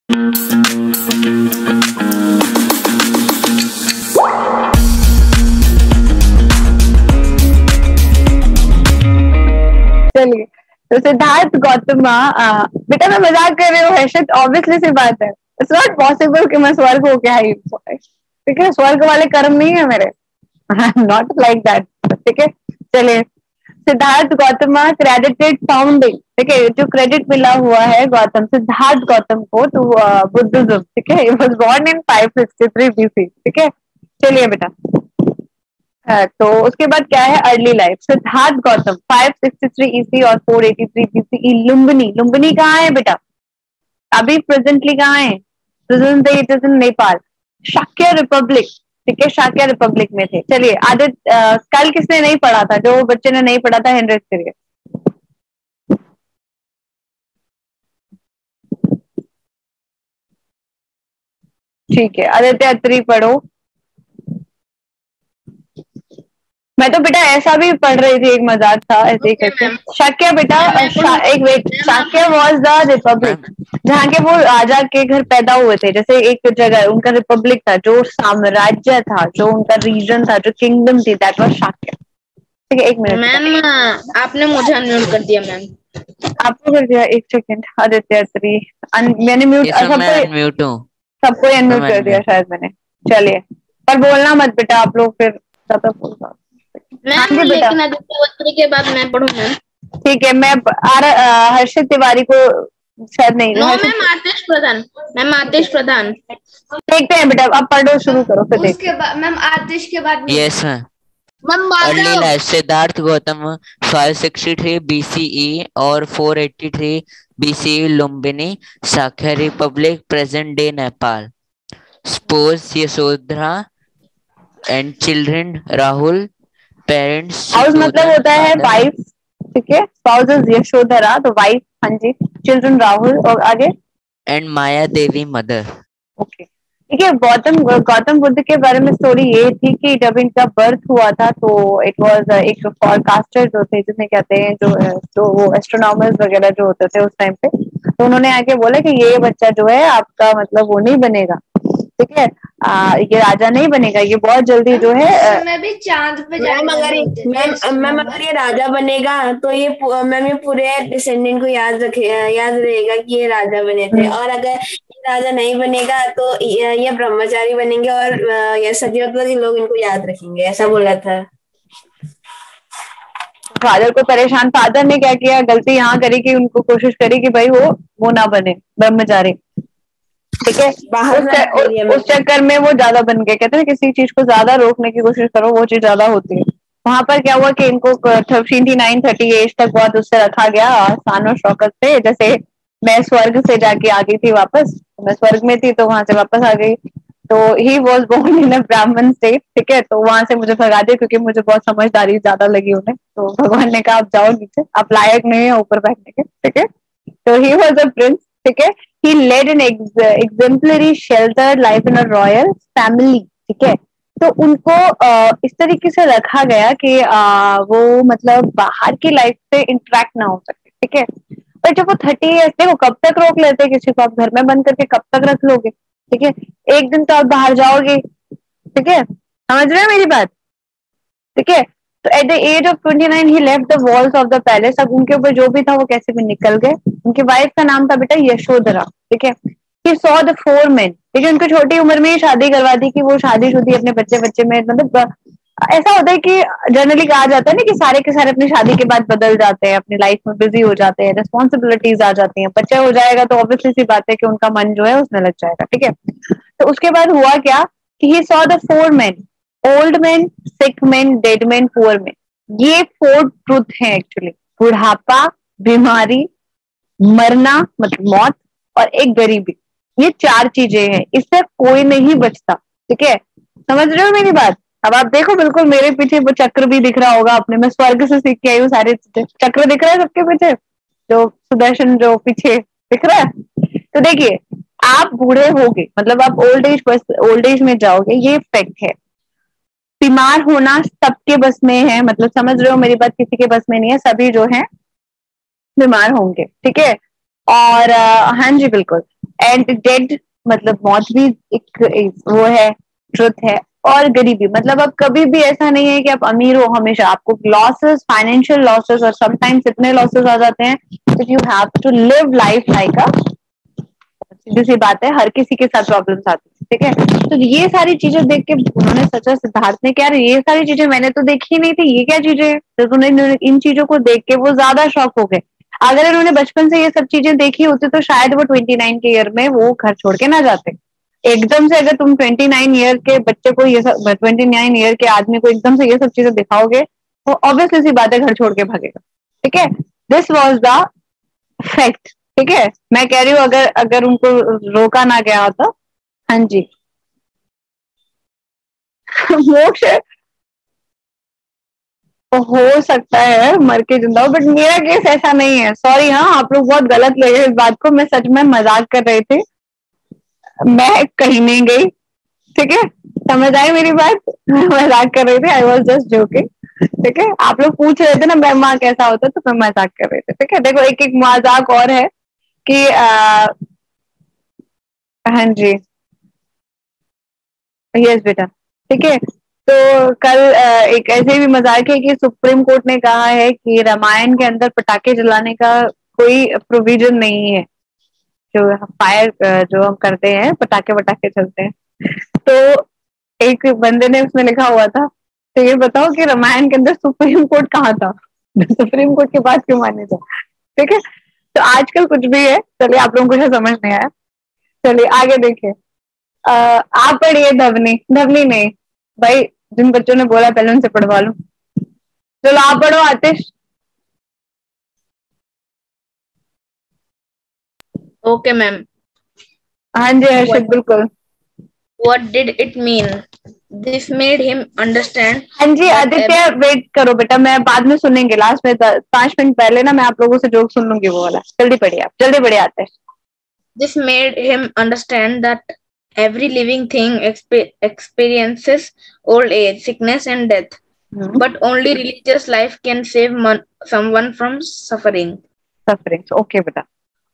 चलिए, तो सिद्धार्थ गौतम, बेटा मैं मजाक कर रही हूँ हर्षित, ऑब्वियसली सी बात है, इट्स नॉट पॉसिबल कि मैं स्वर्ग होके आई, ठीक है, स्वर्ग वाले कर्म नहीं है मेरे, नॉट लाइक दैट, ठीक है। चलिए, सिद्धार्थ गौतम क्रेडिटेड फाउंडिंग, ठीक है, जो क्रेडिट मिला हुआ है गौतम, सिद्धार्थ गौतम को टू बुद्धिज्म, ठीक है, he was born in 563 BC, ठीक है। चलिए बेटा, तो उसके बाद क्या है, अर्ली लाइफ, सिद्धार्थ गौतम 563 ईसी और 483 बीसीई, लुम्बिनी, लुम्बिनी कहाँ है बेटा, अभी प्रेजेंटली कहाँ है, presently it is in Nepal, Shakya Republic, ठीक है, शाक्य रिपब्लिक में थे। चलिए आदित्य, कल किसने नहीं पढ़ा था, जो बच्चे ने नहीं पढ़ा था हैंड रेज करिए। ठीक है, आदित्य अत्री पढ़ो। मैं तो बेटा ऐसा भी पढ़ रही थी, एक मजाक था ऐसे ही करके। शाक्य बेटा, एक wait, Shakya was the republic जहाँ के वो राजा के घर पैदा हुए थे, जैसे एक जगह उनका रिपब्लिक था, जो साम्राज्य था, जो उनका रीजन था, जो किंगडम थी, दैट वाज शाक्य, ठीक है। एक मिनट मैम, आपने मुझे अनम्यूट कर दिया मैम। आपको कर दिया, एक सेकेंड, आदित्य अत्री, मैंने म्यूट, सबको अनम्यूट कर दिया शायद मैंने। चलिए, पर बोलना मत बेटा आप लोग, फिर ज्यादा बोलना। मैम लेकिन आदित्य अत्री के बाद मैं पढ़ूं मैम? ठीक है, मैं हर्षित तिवारी को शायद नहीं, नो मैम, आतिश प्रधान, मैम आतिश प्रधान। देखते हैं बेटा, अब पढ़ो, शुरू करो, फिर उसके बाद मैम आतिश के बाद yes ma'am. Early life, Siddhartha Gautam 563 BCE और 483 BCE, Lumbini, Shakya Republic, present day Nepal, suppose Yashodhara and children Rahul, parents house मतलब होता है वाइफ, ठीक है, स्पाउस इज यशोधरा, तो वाइफ, हाँ जी, चिल्ड्रन राहुल, और आगे and Maya Devi mother. Okay, ठीक है। गौतम बुद्ध के बारे में स्टोरी ये थी कि जब इनका बर्थ हुआ था तो इट वाज एक फॉरकास्टर जो थे, जिन्हें कहते हैं जो वो एस्ट्रोनॉमर्स वगैरह जो होते थे उस टाइम पे, तो उन्होंने आके बोला कि ये बच्चा जो है आपका मतलब वो नहीं बनेगा, ठीक है, ये राजा नहीं बनेगा, ये बहुत जल्दी जो है मैं भी चांद पे मैम अगर ये राजा बनेगा तो ये मैम ये पूरे डिसेंडेंट को याद रहेगा कि ये राजा बने थे, और अगर ये राजा नहीं बनेगा तो ये ब्रह्मचारी बनेंगे और ये सदियों तक लोग इनको याद रखेंगे, ऐसा बोला था। फादर को परेशान, फादर ने क्या किया, गलती यहाँ करी कि उनको कोशिश करी कि भाई वो ना बने ब्रह्मचारी, ठीक है, उस चक्कर में वो ज्यादा बन गए, कहते हैं किसी चीज को ज्यादा रोकने की कोशिश करो वो चीज ज्यादा होती है। वहां पर क्या हुआ कि इनको 29-30 एज तक बहुत उससे रखा गया, आसान और शौकत से, जैसे मैं स्वर्ग से जाके आ गई थी वापस, मैं स्वर्ग में थी तो वहां से वापस आ गई, तो ही वॉज बोर्न इन अ ब्राह्मण स्टेट, ठीक है, तो वहां से मुझे भगा दिया क्योंकि मुझे बहुत समझदारी ज्यादा लगी उन्हें, तो भगवान ने कहा आप जाओ नीचे, आप लायक नहीं है ऊपर बैठने के, ठीक है। तो ही वॉज अ प्रिंस, ठीक है, he led an exemplary sheltered life in a royal family, ठीक है। तो उनको इस तरीके से रखा गया कि वो मतलब बाहर की लाइफ से इंटरेक्ट ना हो सके, ठीक है। पर जब वो 30 ईयर्स, देखो कब तक रोक लेते किसी को, आप घर में बंद करके कब तक रख लोगे, ठीक है, एक दिन तो आप बाहर जाओगे, ठीक है, समझ रहे हो मेरी बात, ठीक है। तो at the age of 29 he left the walls of the palace, अब उनके ऊपर जो भी था वो कैसे भी निकल गए। उनकी वाइफ का नाम था बेटा यशोधरा, ठीक है। ही सॉ द 4 men, ठीक है, उनको छोटी उम्र में ही शादी करवा दी कि वो शादीशुदी अपने बच्चे में, मतलब ऐसा होता है कि जनरली कहा जाता है ना कि सारे के सारे अपनी शादी के बाद बदल जाते हैं, अपनी लाइफ में बिजी हो जाते हैं, रिस्पॉन्सिबिलिटीज आ जाती हैं, बच्चा हो जाएगा तो ऑब्वियसली सी बात है कि उनका मन जो है उसमें लग जाएगा, ठीक है। तो उसके बाद हुआ क्या कि he saw the 4 men, old man, sick man, dead man, poor man, ये 4 ट्रुथ है एक्चुअली, बुढ़ापा, बीमारी, मरना मतलब मौत, और एक गरीबी, ये 4 चीजें हैं, इससे कोई नहीं बचता, ठीक है, समझ रहे हो मेरी बात। अब आप देखो बिल्कुल मेरे पीछे वो चक्र भी दिख रहा होगा अपने, मैं स्वर्ग से सीख के आई हूँ, सारे चक्र दिख रहा है सबके पीछे, जो सुदर्शन जो पीछे दिख रहा है। तो देखिए आप बूढ़े होगे मतलब आप ओल्ड एज में जाओगे, ये फैक्ट है। बीमार होना सबके बस में है, मतलब समझ रहे हो मेरी बात, किसी के बस में नहीं है, सभी जो है बीमार होंगे, ठीक है। और हाँ जी बिल्कुल, एंड डेड मतलब मौत भी एक वो है, ट्रुथ है। और गरीबी मतलब अब कभी भी ऐसा नहीं है कि आप अमीर हो, हमेशा आपको लॉसेस, फाइनेंशियल लॉसेस और समटाइम्स इतने लॉसेस आ जाते हैं that you have to live life like a, सीधी सी बात है, हर किसी के साथ प्रॉब्लम्स आती है, ठीक है। तो ये सारी चीजें देख के उन्होंने सोचा, सिद्धार्थ ने, क्या ये सारी चीजें मैंने तो देखी ही नहीं थी, ये क्या चीजें हैं। तो उन्होंने इन चीजों को देख के वो ज्यादा शॉक हो गए। अगर इन्होंने बचपन से ये सब चीजें देखी होती तो शायद वो 29 के ईयर में वो घर छोड़ के ना जाते। एकदम से अगर तुम 29 ईयर के बच्चे को ये सब, 29 ईयर के आदमी को एकदम से ये सब चीजें दिखाओगे तो ऑब्वियसली सी बात है घर छोड़ के भागेगा, ठीक है। दिस वॉज द फैक्ट, ठीक है। मैं कह रही हूँ अगर अगर उनको रोका ना गया होता। हाँ जी मोक्ष हो सकता है मर के जिंदा हो, बट मेरा केस ऐसा नहीं है, सॉरी। हाँ, आप लोग बहुत गलत लगे इस बात को, मैं सच में मजाक कर रहे थे, मैं कहीं नहीं गई, ठीक है। समझ आई मेरी बात, मैं मजाक कर रही थी, आई वॉज जस्ट जोकिंग, ठीक है। आप लोग पूछ रहे थे ना ब्रह्मा कैसा होता, तो मैं मजाक कर रहे थे, ठीक है। देखो एक एक मजाक और है कि हाँ जी, यस बेटा, ठीक है। तो कल एक ऐसे भी मजाक है कि सुप्रीम कोर्ट ने कहा है कि रामायण के अंदर पटाखे जलाने का कोई प्रोविजन नहीं है, जो फायर जो हम करते हैं, पटाखे वटाखे चलते हैं। तो एक बंदे ने उसमें लिखा हुआ था, तो ये बताओ कि रामायण के अंदर सुप्रीम कोर्ट कहाँ था? सुप्रीम कोर्ट की बात क्यों माने था, ठीक है। तो आजकल कुछ भी है, चलिए आप लोगों को कुछ समझ नहीं आया, चलिए आगे देखिए। आप पढ़िए धवनी, धवनी नहीं भाई, जिन बच्चों ने बोला पहले उनसे पढ़वा लो। चलो आप पढ़ो आतिश। Okay ma'am. हाँ जी हर्षित, बिल्कुल। What did it mean? This made him understand. हाँ जी आदित्य, वेट करो बेटा, मैं बाद में सुनेंगे, लास्ट में 5 मिनट पहले ना मैं आप लोगों से जोक सुन लूंगी वो वाला। जल्दी पढ़िए आप, जल्दी पढ़िए आतिश। This made him understand that every living thing experiences old age, sickness, and death. But only religious life can save someone from suffering. Suffering. Okay, बेटा।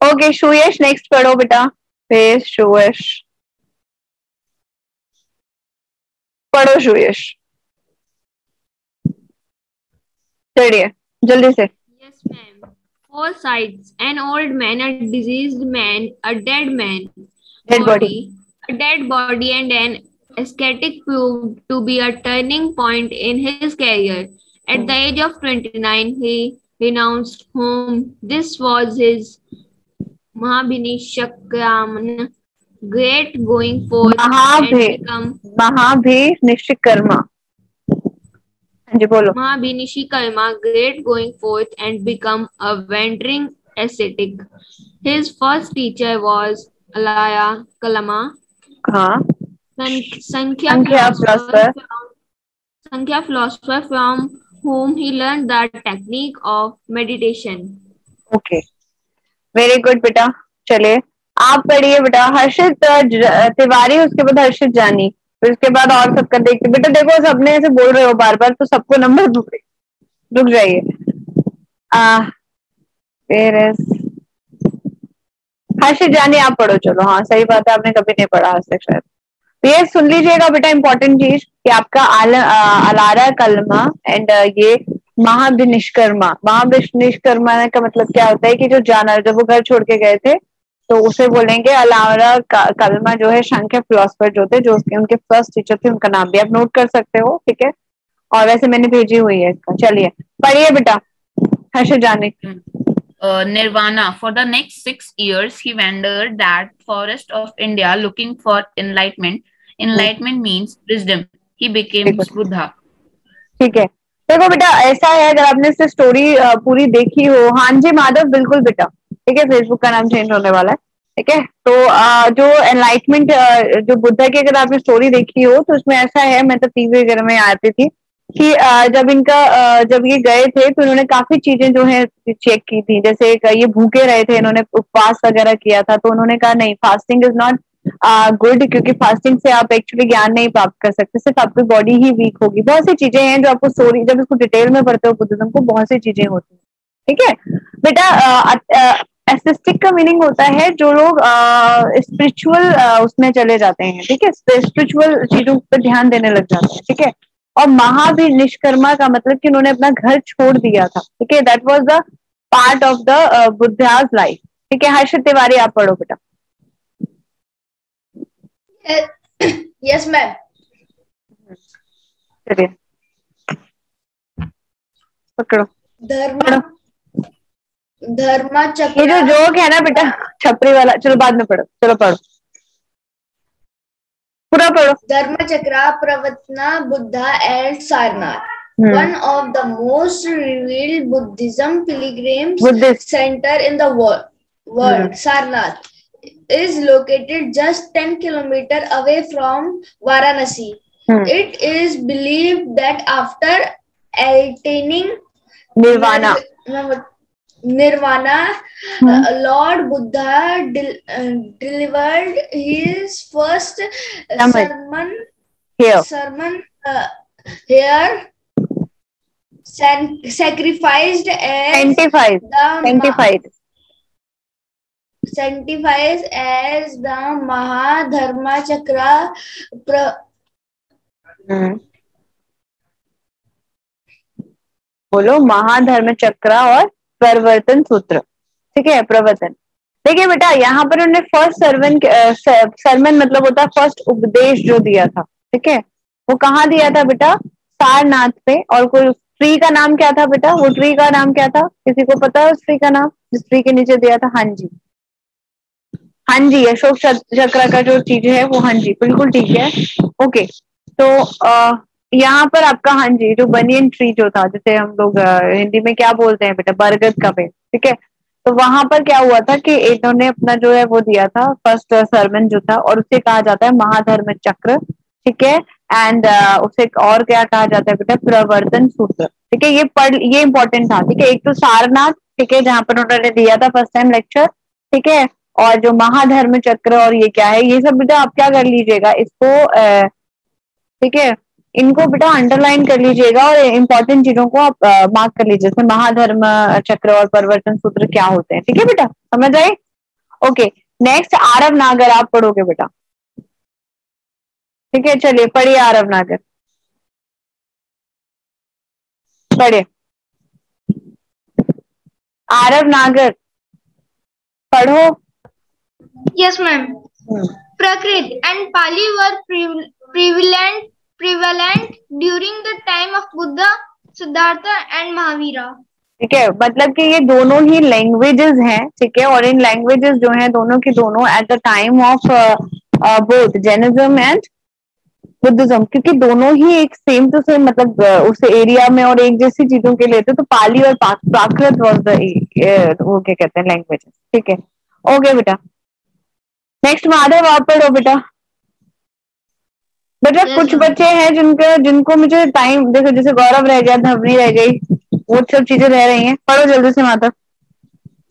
Okay, शुयश नेक्स्ट पढ़ो बेटा, फिर शुयश पढ़ो, शुयश चढ़िए जल्दी से। Yes, ma'am. 4 sides: an old man, a diseased man, a dead man, Dead body. a dead body, and an ascetic proved to be a turning point in his career. At the age of 29, he renounced home. This was his Mahabhinishakramana, great going forth and become महाभिनिष्कर्मा। जी बोलो। Mahabhinishkarma, great going forth and become a wandering ascetic. His first teacher was Alaya Kalama, हाँ, Sankhya philosopher from whom he learned the technique of meditation. Okay, very good बेटा। चलिए आप पढ़िए बेटा, हर्षित तिवारी, उसके बाद हर्षित जानी, फिर उसके बाद और सबका देखते बेटा। देखो सबने ऐसे बोल रहे हो बार बार, तो सबको नंबर रुक जाइए। हर्षित जानी आप पढ़ो, चलो। हाँ सही बात है, आपने कभी नहीं पढ़ा आज तक शायद। तो ये सुन लीजिएगा बेटा, इंपॉर्टेंट चीज कि आपका अलारा कलमा एंड ये महाभिनिष्कर्मा। महाभिनिष्कर्मा का मतलब क्या होता है कि जो जानवर, जब वो घर छोड़ के गए थे तो उसे बोलेंगे अलारा कलमा, जो है संख्या फिलोसफर जो थे, जो उनके फर्स्ट टीचर थे, उनका नाम भी आप नोट कर सकते हो, ठीक है। और वैसे मैंने भेजी हुई है इसका। चलिए पढ़िए बेटा, हर्षित जाने। Nirvana. For the next 6 years, he wandered that forest of India looking for enlightenment. Enlightenment means wisdom. He became Buddha. ठीक है, देखो बेटा ऐसा है, अगर आपने इससे स्टोरी पूरी देखी हो। हाँ जी माधव, बिल्कुल बेटा, ठीक है। फेसबुक का नाम चेंज होने वाला है, ठीक है। तो जो एनलाइटमेंट, जो बुद्धा की अगर आपने स्टोरी देखी हो तो उसमें ऐसा है, मैं तो टीवी वगैरह में आती थी कि जब ये गए थे तो इन्होंने काफी चीजें जो है चेक की थी। जैसे ये भूखे रहे थे, इन्होंने उपवास वगैरह किया था, तो उन्होंने कहा नहीं, फास्टिंग इज नॉट गुड, क्योंकि फास्टिंग से आप एक्चुअली ज्ञान नहीं प्राप्त कर सकते, सिर्फ आपकी बॉडी ही वीक होगी। बहुत सी चीजें हैं जो आपको स्टोरी, जब इसको डिटेल में पढ़ते हो बुद्धिज्म को, बहुत सी चीजें होती हैं, ठीक है बेटा। एस्थेटिक का मीनिंग होता है जो लोग स्पिरिचुअल उसमें चले जाते हैं, ठीक है, स्पिरिचुअल चीजों पर ध्यान देने लग जाते हैं, ठीक है। और महाभिनिष्कर्मा का मतलब कि उन्होंने अपना घर छोड़ दिया था, ठीक है, that was the part of the Buddha's life, ठीक है। हर्षित तिवारी आप पढ़ो बेटा। Yes ma'am. चलिए पकड़ो। धर्मचक्र, ये जो जोक है ना बेटा छपरी वाला, चलो बाद में पढ़ो, चलो पढ़ो पूरा पढ़ो। Dharmachakra, Pravartana, Buddha and Sarnath. One of the most revered Buddhism pilgrims center in the world, Sarnath, is located just 10 kilometers away from Varanasi. It is believed that after attaining Nirvana, Lord Buddha delivered his first sermon here. Sanctified as the Mahadharmachakra. बोलो महाधर्म चक्र और प्रवर्तन सूत्र, ठीक है, प्रवर्तन। देखिए बेटा यहाँ पर उन्होंने फर्स्ट सरमन मतलब होता है फर्स्ट उपदेश जो दिया था, ठीक है, वो कहाँ दिया था बेटा? सारनाथ पे। और कोई ट्री का नाम क्या था बेटा? वो ट्री का नाम क्या था, किसी को पता है उस ट्री का नाम जिस ट्री के नीचे दिया था? हाँ जी, हाँ जी, अशोक चक्र का जो चीज है वो, हाँ जी बिल्कुल ठीक है। ओके, तो यहाँ पर आपका हाँ जी जो बनियन ट्री जो था, जिसे हम लोग हिंदी में क्या बोलते हैं बेटा? बरगद का पेड़, ठीक है। तो वहां पर क्या हुआ था कि इन्होंने अपना जो है वो दिया था फर्स्ट सरमन जो था, और उसे कहा जाता है महाधर्म चक्र, ठीक है। एंड उसे और क्या कहा जाता है बेटा? प्रवर्तन सूत्र, ठीक है। ये इंपॉर्टेंट था, ठीक है। एक तो सारनाथ, ठीक है, जहां पर उन्होंने दिया था फर्स्ट टाइम लेक्चर, ठीक है। और जो महाधर्म चक्र और ये क्या है, ये सब बेटा आप क्या कर लीजिएगा इसको, ठीक है, इनको बेटा अंडरलाइन कर लीजिएगा और इंपॉर्टेंट चीजों को आप मार्क कर लीजिए, जैसे महाधर्म चक्र और परिवर्तन सूत्र क्या होते हैं, ठीक है बेटा, समझ आए? ओके, नेक्स्ट आरव नागर आप पढ़ोगे बेटा, ठीक है। चलिए पढ़िए आरव नागर, पढ़िए आरव नागर, पढ़ो। Yes, ma'am. Prakrit and Pali were prevalent during the time of Buddha, Siddhartha and Mahavira. ठीक है, मतलब कि ये दोनों ही लैंग्वेजेस हैं, ठीक है। और इन लैंग्वेजेस जो हैं दोनों की दोनों at the time of both Jainism and Buddhism, क्योंकि दोनों ही एक सेम टू सेम मतलब उस एरिया में और एक जैसी चीजों के लिए थे। तो पाली और प्राकृत वाज द वो क्या कहते हैं लैंग्वेजेस, ठीक है। ओके बेटा, नेक्स्ट माधव आप पढ़ो बेटा। बेटा कुछ बच्चे हैं जिनको मुझे टाइम, देखो जैसे गौरव रह गया, धवनी रह गई, वो सब चीजें रह रही हैं। पढ़ो जल्दी से Madhav.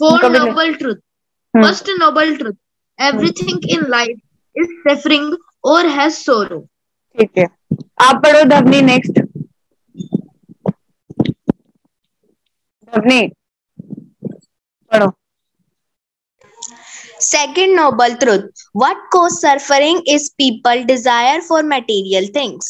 Four noble truth. First noble truth: everything in life is suffering or has sorrow. ठीक है, आप पढ़ो धवनी। नेक्स्ट धवनी पढ़ो। Second noble truth: what causes suffering is people desire for material things.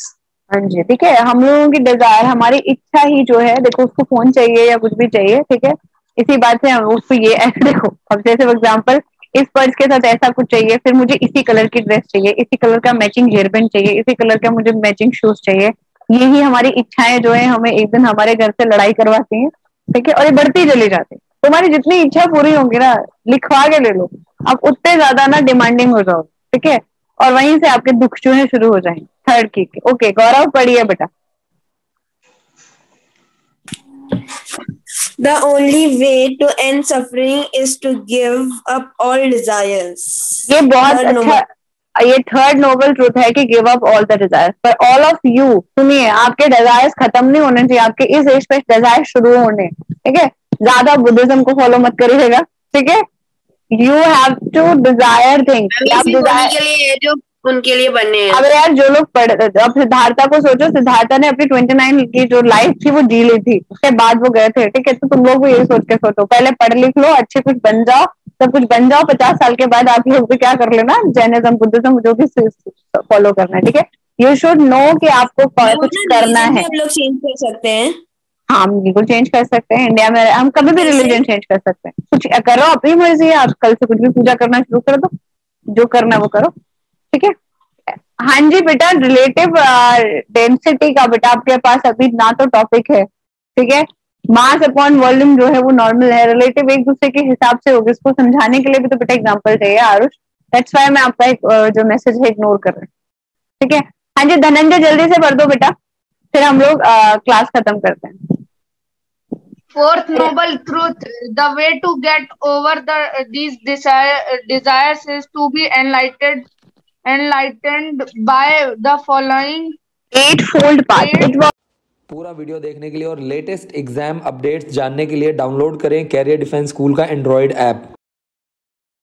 हाँ जी, ठीक है, हम लोगों की डिजायर, हमारी इच्छा ही जो है, देखो उसको फोन चाहिए या कुछ भी चाहिए, ठीक है, इसी बात से हम उसको ये ऐसे देखो, अब जैसे फॉर एग्जाम्पल इस पर्स के साथ ऐसा कुछ चाहिए, फिर मुझे इसी कलर की ड्रेस चाहिए, इसी कलर का मैचिंग हेयर बैंड चाहिए, इसी कलर का मुझे मैचिंग शूज चाहिए। यही हमारी इच्छाएं जो है हमें एक दिन हमारे घर से लड़ाई करवाती हैं, ठीक है, और ये बढ़ती चली जाती है। तुम्हारी जितनी इच्छा पूरी होंगी ना, लिखवा के ले लो, आप उतने ज्यादा ना डिमांडिंग हो जाओ, ठीक है, और वहीं से आपके दुख जो है शुरू हो जाएंगे। थर्ड की ओके, गौरव पढ़िए बेटा। The only way to end suffering is to give up all desires. ये बहुत अच्छा, ये थर्ड नोबल ट्रूथ है कि give up all the desires. पर ऑल ऑफ यू, सुनिए, आपके डिजायर्स खत्म नहीं होने चाहिए, आपके इस एज पे डिजायर शुरू होने, ठीक है। ज्यादा बुद्धिज्म को फॉलो मत करिएगा, ठीक है। You have to desire things, आप डिजायर जो उनके लिए बने हैं। अब यार जो लोग अब सिद्धार्था को सोचो, सिद्धार्था ने अपनी 29 की जो लाइफ थी वो जी ली थी, उसके बाद वो गए थे, ठीक है। तो तुम लोग भी यही सोच के सोचो, पहले पढ़ लिख लो, अच्छे कुछ बन जाओ, सब कुछ बन जाओ, 50 साल के बाद आप लोग भी क्या कर लेना, जैनिज्म बुद्धिज्म जो भी फॉलो करना है, ठीक है। यू शुड नो कि आपको कुछ करना है। हम लोग चेंज कर सकते हैं। हाँ, हम बिल्कुल चेंज कर सकते हैं। इंडिया में हम कभी भी रिलीजन चेंज कर सकते हैं, कुछ करो अपनी मर्जी है। आप कल से कुछ भी पूजा करना शुरू कर दो, जो करना वो करो, ठीक है। हाँ जी बेटा, रिलेटिव डेंसिटी का बेटा आपके पास अभी ना तो टॉपिक है, ठीक है। मास अपॉन वॉल्यूम जो है वो नॉर्मल है, रिलेटिव एक दूसरे के हिसाब से होगी। इसको समझाने के लिए भी तो बेटा एग्जांपल चाहिए आरुष, दैट्स व्हाई मैं आपका एक जो मैसेज है इग्नोर कर रहे हैं, ठीक है। हाँ जी धनंजय, जल्दी से पढ़ दो बेटा, फिर हम लोग क्लास खत्म करते हैं। Fourth noble truth: the way to get over these desires is to be enlightened by the following eightfold path. पूरा वीडियो देखने के लिए और लेटेस्ट एग्जाम अपडेट्स जानने के लिए डाउनलोड करें कैरियर डिफेंस स्कूल का एंड्रॉइड ऐप।